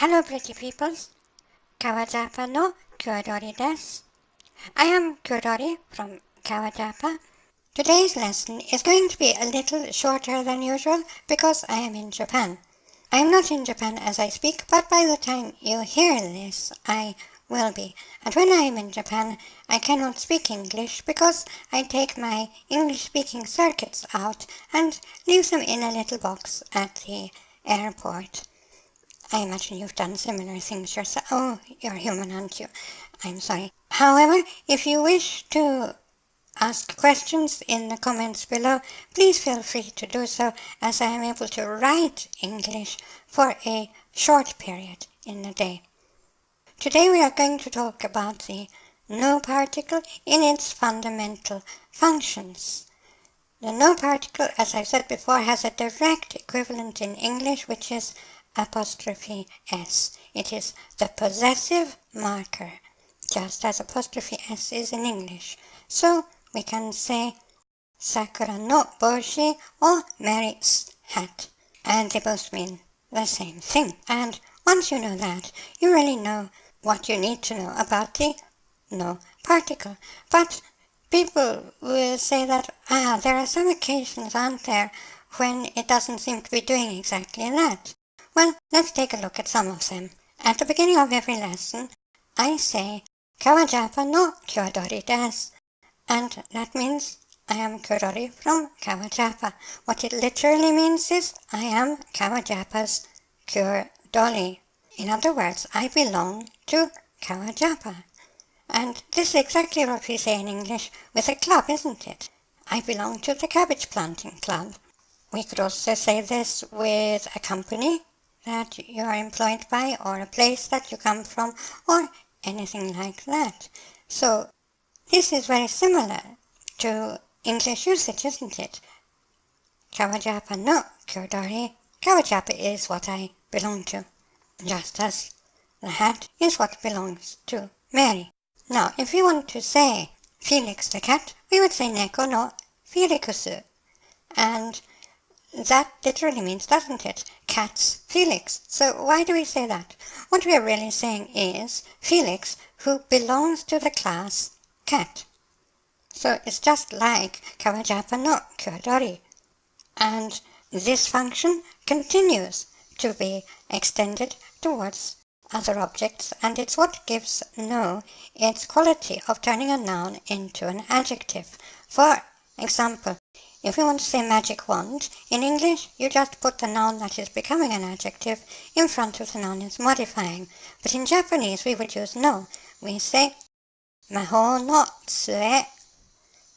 Hello pretty peoples, KawaJapa no Kyodori desu. I am Kyodori from KawaJapa. Today's lesson is going to be a little shorter than usual because I am in Japan. I am not in Japan as I speak, but by the time you hear this, I will be. And when I am in Japan, I cannot speak English because I take my English-speaking circuits out and leave them in a little box at the airport. I imagine you've done similar things yourself. Oh, you're human, aren't you? I'm sorry. However, if you wish to ask questions in the comments below, please feel free to do so, as I am able to write English for a short period in the day. Today we are going to talk about the no particle in its fundamental functions. The no particle, as I said before, has a direct equivalent in English, which is apostrophe S. It is the possessive marker, just as apostrophe S is in English. So we can say Sakura no boshi or Mary's hat. And they both mean the same thing. And once you know that, you really know what you need to know about the no particle. But people will say that, there are some occasions, aren't there, when it doesn't seem to be doing exactly that. Well, let's take a look at some of them. At the beginning of every lesson, I say, KawaJapa no Kyodori desu. And that means I am Kyodori from KawaJapa. What it literally means is I am KawaJapa's Kyor Dolly. In other words, I belong to KawaJapa. And this is exactly what we say in English with a club, isn't it? I belong to the cabbage planting club. We could also say this with a company that you are employed by, or a place that you come from, or anything like that. So this is very similar to English usage, isn't it? KawaJapa no Kyodori. KawaJapa is what I belong to, just as the hat is what belongs to Mary. Now, if we want to say Felix the cat, we would say Neko no Felixu. And that literally means, doesn't it, cat's Felix. So why do we say that? What we are really saying is Felix, who belongs to the class cat. So it's just like KawaJapa no Kyodori. And this function continues to be extended towards other objects, and it's what gives no its quality of turning a noun into an adjective. For example, if we want to say magic wand, in English you just put the noun that is becoming an adjective in front of the noun it's modifying. But in Japanese we would use no. We say mahou no tsue,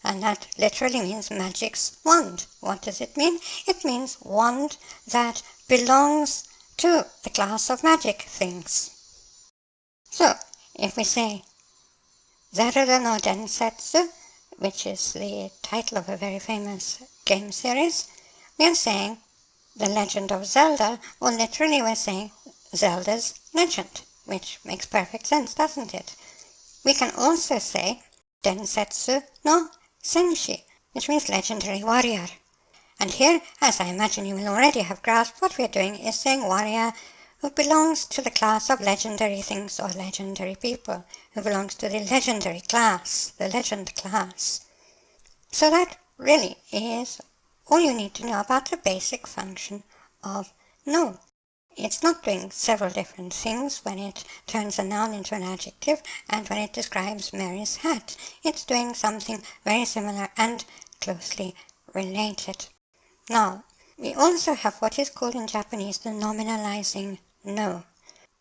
and that literally means magic's wand. What does it mean? It means wand that belongs to the class of magic things. So, if we say Zaruda no Densetsu, which is the title of a very famous game series, we are saying the Legend of Zelda, or literally we're saying Zelda's legend, which makes perfect sense, doesn't it? We can also say Densetsu no Senshi, which means legendary warrior. And here, as I imagine you will already have grasped, what we are doing is saying warrior who belongs to the class of legendary things or legendary people, who belongs to the legendary class, the legend class. So that really is all you need to know about the basic function of no. It's not doing several different things when it turns a noun into an adjective and when it describes Mary's hat. It's doing something very similar and closely related. Now, we also have what is called in Japanese the nominalizing no,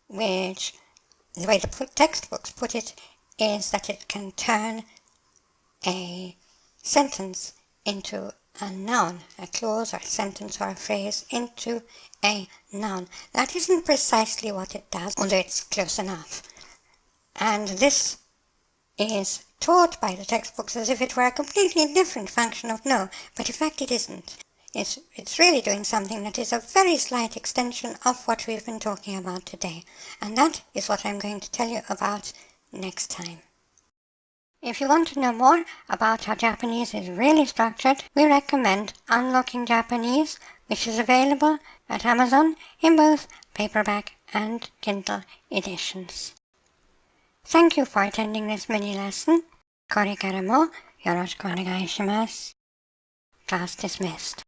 which, the way the textbooks put it, is that it can turn a sentence into a noun, a clause or a sentence or a phrase into a noun. That isn't precisely what it does, although it's close enough. And this is taught by the textbooks as if it were a completely different function of no, but in fact it isn't. It's really doing something that is a very slight extension of what we've been talking about today, and that is what I'm going to tell you about next time. If you want to know more about how Japanese is really structured, we recommend Unlocking Japanese, which is available at Amazon in both paperback and Kindle editions. Thank you for attending this mini lesson. これからもよろしくお願いします. Class dismissed.